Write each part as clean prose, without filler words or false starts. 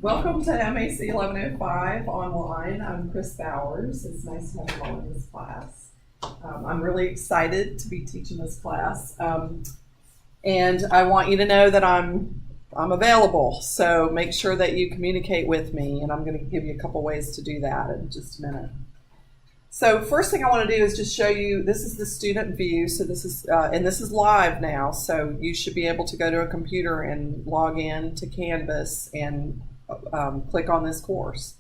Welcome to MAC1105 online. I'm Chris Bowers. It's nice to have you all in this class. I'm really excited to be teaching this class. And I want you to know that I'm available. So make sure that you communicate with me, and I'm going to give you a couple ways to do that in just a minute. So first thing I want to do is just show you, this is the student view. So this is, and this is live now. So you should be able to go to a computer and log in to Canvas and click on this course.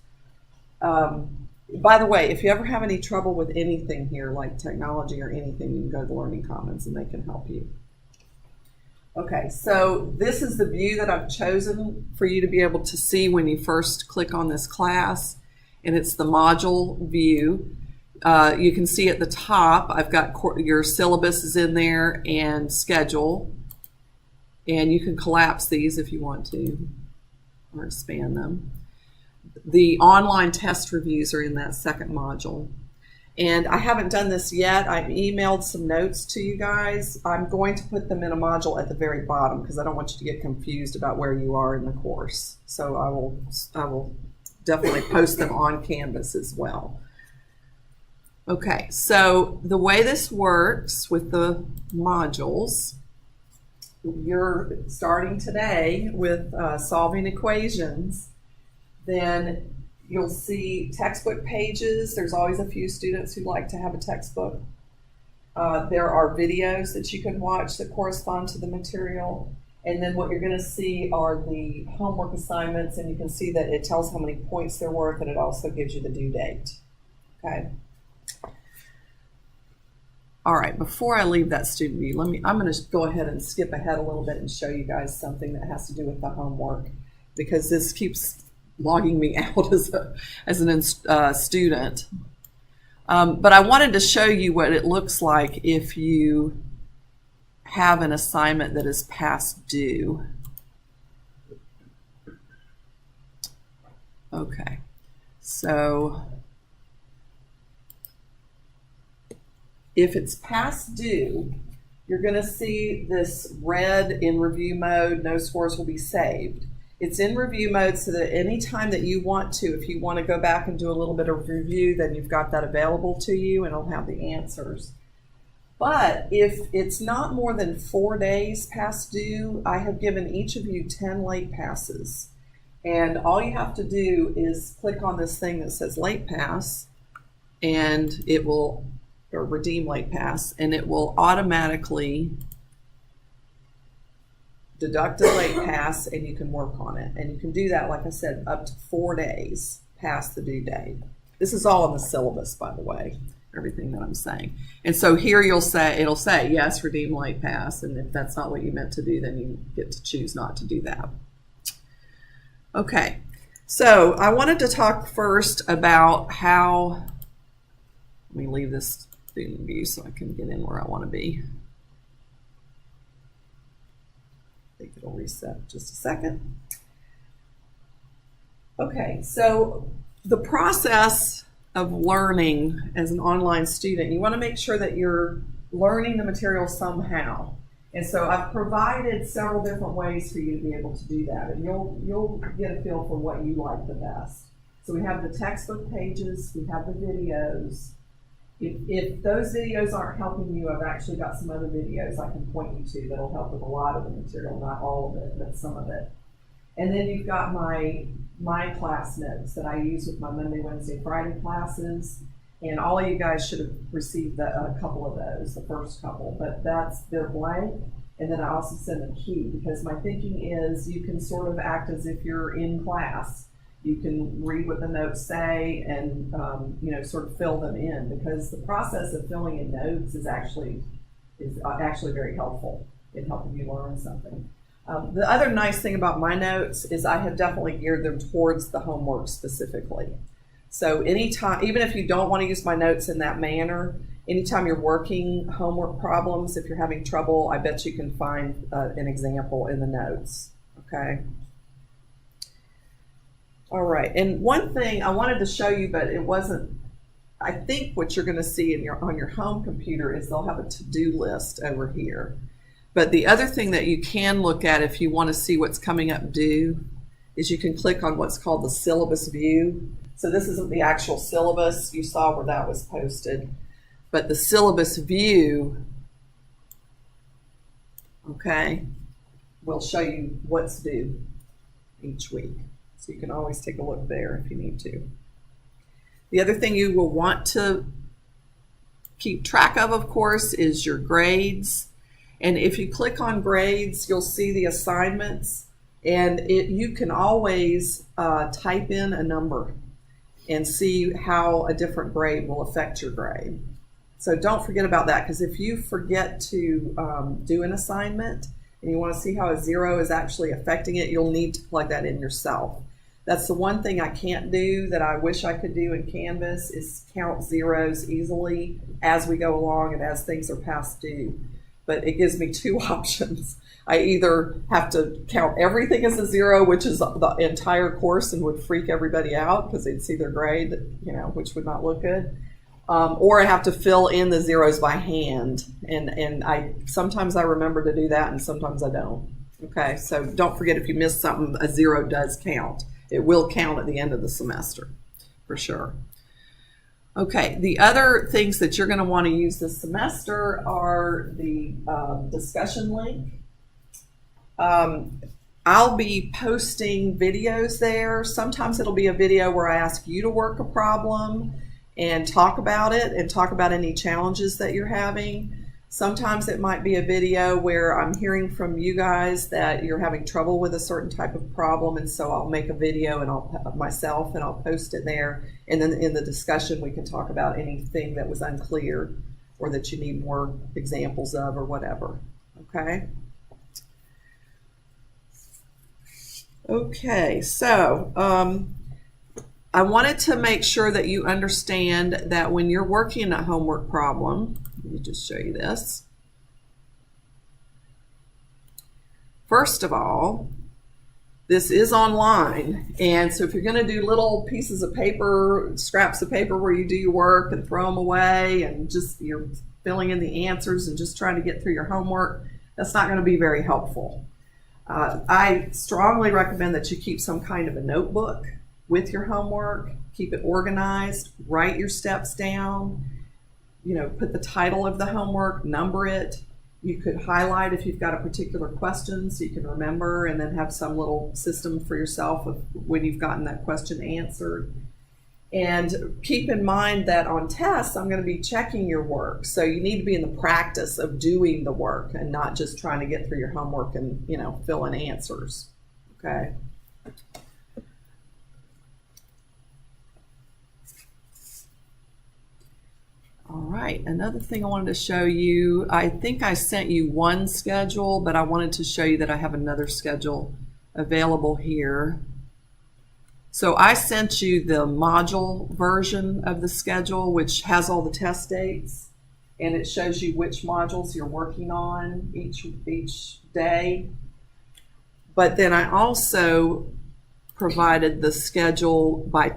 By the way, if you ever have any trouble with anything here, like technology or anything, you can go to the Learning Commons and they can help you. Okay, so this is the view that I've chosen for you to be able to see when you first click on this class, and it's the module view. You can see at the top, I've got your syllabus is in there and schedule, and you can collapse these if you want to, or expand them. The online test reviews are in that second module. And I haven't done this yet. I've emailed some notes to you guys. I'm going to put them in a module at the very bottom because I don't want you to get confused about where you are in the course. So I will definitely post them on Canvas as well. Okay, so the way this works with the modules, you're starting today with solving equations. Then you'll see textbook pages. There's always a few students who like to have a textbook. There are videos that you can watch that correspond to the material. And then what you're going to see are the homework assignments, and you can see that it tells how many points they're worth, and it also gives you the due date. Okay. All right, before I leave that student view, I'm going to go ahead and skip ahead a little bit and show you guys something that has to do with the homework, because this keeps logging me out as a student. But I wanted to show you what it looks like if you have an assignment that is past due. Okay, so if it's past due, you're going to see this red in review mode, no scores will be saved. It's in review mode so that any time that you want to, if you want to go back and do a little bit of review, then you've got that available to you and it'll have the answers. But if it's not more than 4 days past due, I have given each of you 10 late passes. And all you have to do is click on this thing that says late pass, and it will, or redeem late pass, and it will automatically deduct a late pass, and you can work on it. And you can do that, like I said, up to 4 days past the due date. This is all in the syllabus, by the way, everything that I'm saying. And so here it'll say, yes, redeem late pass, and if that's not what you meant to do, then you get to choose not to do that. Okay, so I wanted to talk first about how, let me leave this student view so I can get in where I want to be. I think it'll reset just a second. Okay, so the process of learning as an online student, you want to make sure that you're learning the material somehow. And so I've provided several different ways for you to be able to do that, and you'll get a feel for what you like the best. So we have the textbook pages, we have the videos. If those videos aren't helping you, I've actually got some other videos I can point you to that'll help with a lot of the material, not all of it, but some of it. And then you've got my class notes that I use with my Monday, Wednesday, Friday classes. And all of you guys should have received a couple of those, the first couple, but they're blank. And then I also send a key, because my thinking is you can sort of act as if you're in class. You can read what the notes say and sort of fill them in, because the process of filling in notes is actually very helpful in helping you learn something. The other nice thing about my notes is I have definitely geared them towards the homework specifically. So anytime, even if you don't want to use my notes in that manner, anytime you're working homework problems, if you're having trouble, I bet you can find an example in the notes, okay? All right, and one thing I wanted to show you, but it wasn't, I think what you're going to see on your home computer is they'll have a to-do list over here. But the other thing that you can look at if you want to see what's coming up due is you can click on what's called the syllabus view. So this isn't the actual syllabus. You saw where that was posted. But the syllabus view, okay, will show you what's due each week. So you can always take a look there if you need to. The other thing you will want to keep track of course, is your grades. And if you click on grades, you'll see the assignments, and you can always type in a number and see how a different grade will affect your grade. So don't forget about that, because if you forget to do an assignment and you want to see how a 0 is actually affecting it, you'll need to plug that in yourself. That's the one thing I can't do that I wish I could do in Canvas, is count zeros easily as we go along and as things are past due. But it gives me two options. I either have to count everything as a 0, which is the entire course and would freak everybody out because they'd see their grade, you know, which would not look good. Or I have to fill in the zeros by hand. And sometimes I remember to do that and sometimes I don't. Okay, so don't forget, if you miss something, a 0 does count. It will count at the end of the semester, for sure. Okay, the other things that you're going to want to use this semester are the discussion link. I'll be posting videos there. Sometimes it'll be a video where I ask you to work a problem and talk about it and talk about any challenges that you're having. Sometimes it might be a video where I'm hearing from you guys that you're having trouble with a certain type of problem, and so I'll make a video and I'll post it there, and then in the discussion we can talk about anything that was unclear or that you need more examples of or whatever. Okay? Okay, so I wanted to make sure that you understand that when you're working a homework problem, let me just show you this. First of all, this is online, and so if you're going to do little pieces of paper, scraps of paper where you do your work and throw them away and just you're filling in the answers and just trying to get through your homework, that's not going to be very helpful. I strongly recommend that you keep some kind of a notebook with your homework, keep it organized, write your steps down, you know, put the title of the homework, number it. You could highlight if you've got a particular question so you can remember, and then have some little system for yourself of when you've gotten that question answered. And keep in mind that on tests, I'm going to be checking your work. So you need to be in the practice of doing the work and not just trying to get through your homework and, you know, fill in answers. Okay. All right, another thing I wanted to show you, I think I sent you one schedule, but I wanted to show you that I have another schedule available here. So I sent you the module version of the schedule, which has all the test dates, and it shows you which modules you're working on each day. But then I also provided the schedule by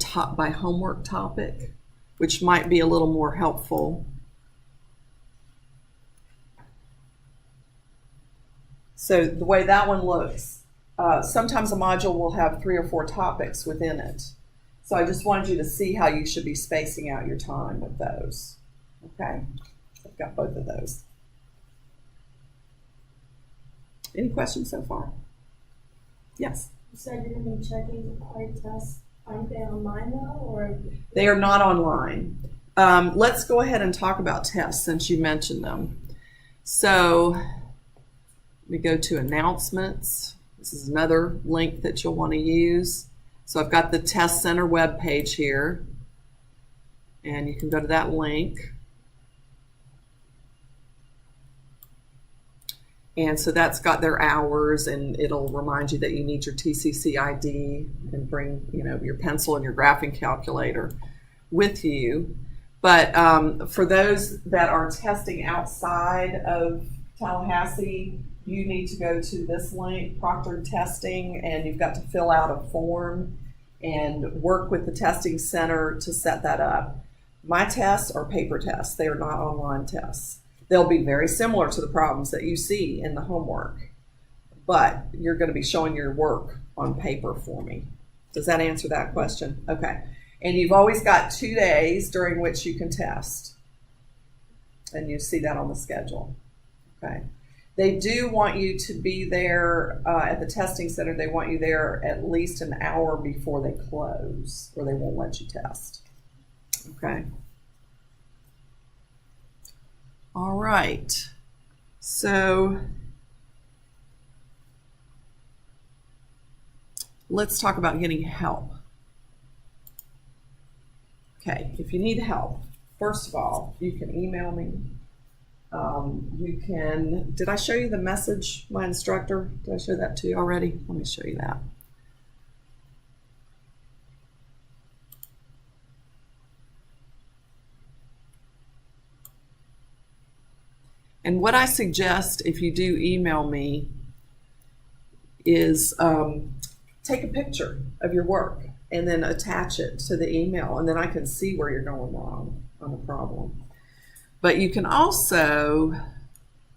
homework topic, which might be a little more helpful. So the way that one looks, sometimes a module will have 3 or 4 topics within it. So I just wanted you to see how you should be spacing out your time with those. Okay, I've got both of those. Any questions so far? Yes? You said you're going to be checking our tests. Aren't they online though, or? They are not online. Let's go ahead and talk about tests since you mentioned them. So we go to announcements. This is another link that you'll want to use. So I've got the Test Center web page here, and you can go to that link. And so that's got their hours, and it'll remind you that you need your TCC ID and bring, you know, your pencil and your graphing calculator with you. But for those that are testing outside of Tallahassee, you need to go to this link, Proctored Testing, and you've got to fill out a form and work with the testing center to set that up. My tests are paper tests. They are not online tests. They'll be very similar to the problems that you see in the homework, but you're going to be showing your work on paper for me. Does that answer that question? Okay. And you've always got 2 days during which you can test. And you see that on the schedule. Okay. They do want you to be there at the testing center. They want you there at least an hour before they close, or they won't let you test. Okay. All right. So let's talk about getting help. Okay, if you need help, first of all, you can email me. You can, did I show you the message, my instructor? Did I show that to you already? Let me show you that. And what I suggest if you do email me is take a picture of your work and then attach it to the email, and then I can see where you're going wrong on the problem. But you can also,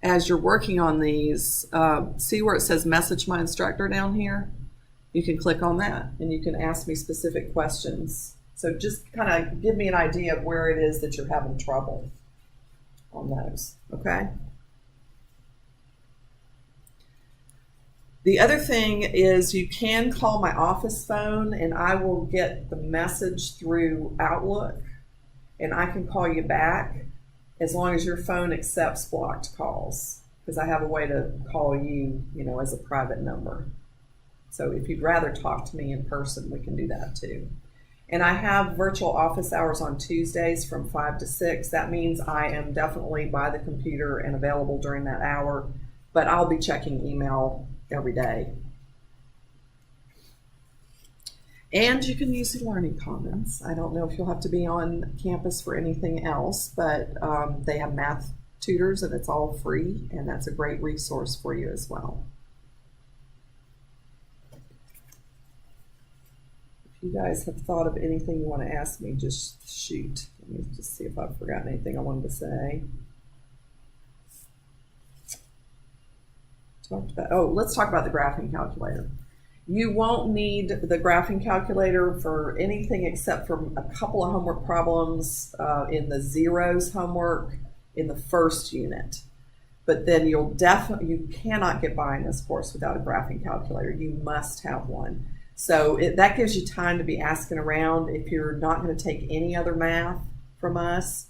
as you're working on these, see where it says message my instructor down here? You can click on that and you can ask me specific questions. So just kind of give me an idea of where it is that you're having trouble on those, okay? The other thing is you can call my office phone and I will get the message through Outlook and I can call you back as long as your phone accepts blocked calls, because I have a way to call you, you know, as a private number. So if you'd rather talk to me in person, we can do that too. And I have virtual office hours on Tuesdays from 5 to 6. That means I am definitely by the computer and available during that hour, but I'll be checking email every day. And you can use the Learning Commons. I don't know if you'll have to be on campus for anything else, but they have math tutors and it's all free, and that's a great resource for you as well. If you guys have thought of anything you want to ask me, just shoot. Let me just see if I've forgotten anything I wanted to say. Let's talk about the graphing calculator. You won't need the graphing calculator for anything except for a couple of homework problems in the zeros homework in the first unit. But then you cannot get by in this course without a graphing calculator. You must have one. So that gives you time to be asking around. If you're not going to take any other math from us,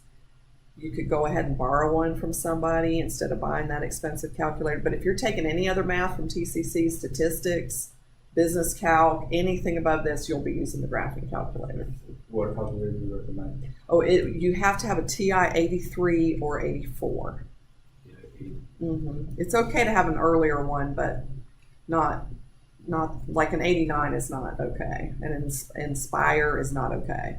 you could go ahead and borrow one from somebody instead of buying that expensive calculator. But if you're taking any other math from TCC, statistics, business calc, anything above this, you'll be using the graphing calculator. What calculator do you recommend? Oh, you have to have a TI 83 or 84. It's okay to have an earlier one, but not like an 89 is not okay, and Inspire is not okay.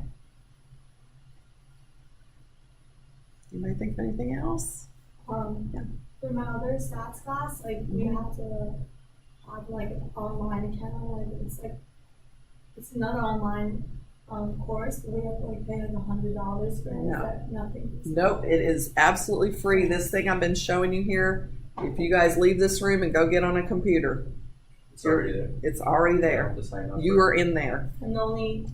You may think of anything else? Yeah. For my other stats class, like we have to have like an online account. It's another online course, but we have to like pay like $100 for it. No. Is that nothing? Nope, it is absolutely free. This thing I've been showing you here, if you guys leave this room and go get on a computer, It's already there. it's already there. You are in there. And the only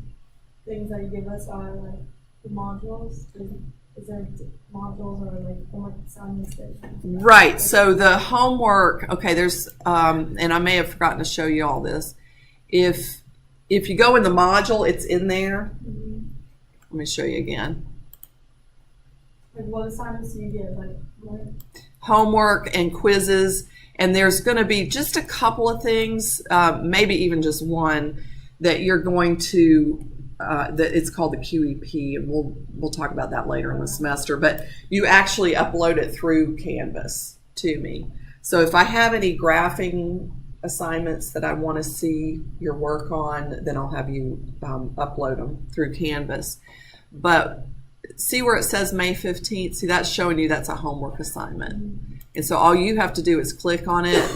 things that you give us are like the modules. Is there modules or like homework assignments? Right, so the homework, okay, there's, and I may have forgotten to show you all this. If you go in the module, it's in there. Let me show you again. Like what assignments do you give? Like what? Homework and quizzes, and there's going to be just a couple of things, maybe even just one, that you're going to, that it's called the QEP, and we'll talk about that later in the semester, but you actually upload it through Canvas to me. So if I have any graphing assignments that I want to see your work on, then I'll have you upload them through Canvas. But see where it says May 15th? See, that's showing you that's a homework assignment. And so all you have to do is click on it,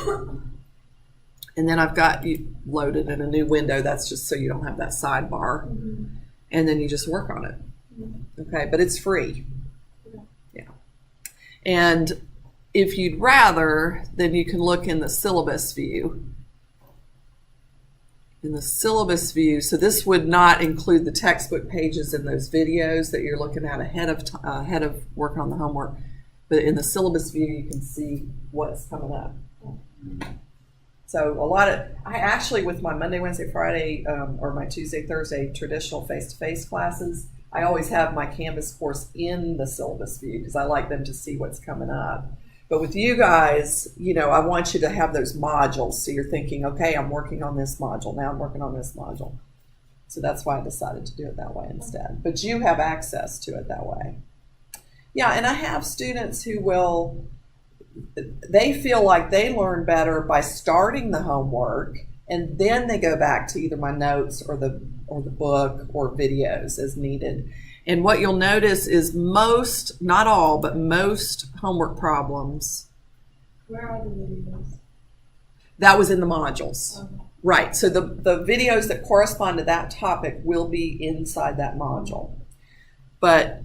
and then I've got you loaded in a new window. That's just so you don't have that sidebar. And then you just work on it. Okay, but it's free. Yeah. And if you'd rather, then you can look in the syllabus view. In the syllabus view, so this would not include the textbook pages in those videos that you're looking at ahead of working on the homework. But in the syllabus view, you can see what's coming up. So I actually, with my Monday, Wednesday, Friday, or my Tuesday, Thursday traditional face-to-face classes, I always have my Canvas course in the syllabus view because I like them to see what's coming up. But with you guys, I want you to have those modules. So you're thinking, okay, I'm working on this module. Now I'm working on this module. So that's why I decided to do it that way instead. But you have access to it that way. Yeah, and I have students who they feel like they learn better by starting the homework, and then they go back to either my notes or the book or videos as needed. And what you'll notice is most, not all, but most homework problems. Where are the videos? That was in the modules. Okay. Right, so the videos that correspond to that topic will be inside that module. But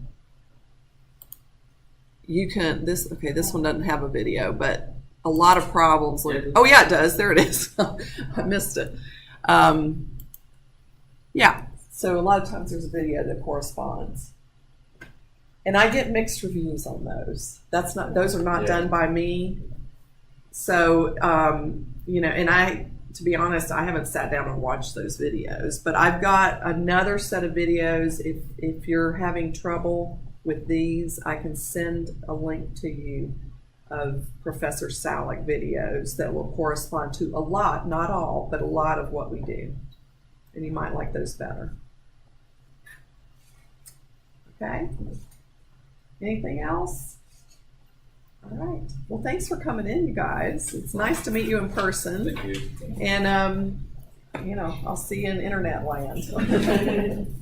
you can, this one doesn't have a video, but a lot of problems. Oh yeah, it does, there it is. I missed it. Yeah. So a lot of times there's a video that corresponds. And I get mixed reviews on those. Those are not done by me. So, and to be honest, I haven't sat down and watched those videos, but I've got another set of videos. If you're having trouble with these, I can send a link to you of Professor Salick videos that will correspond to a lot, not all, but a lot of what we do. And you might like those better. Okay. Anything else? All right. Well, thanks for coming in, you guys. It's nice to meet you in person. Thank you. And, I'll see you in internet land.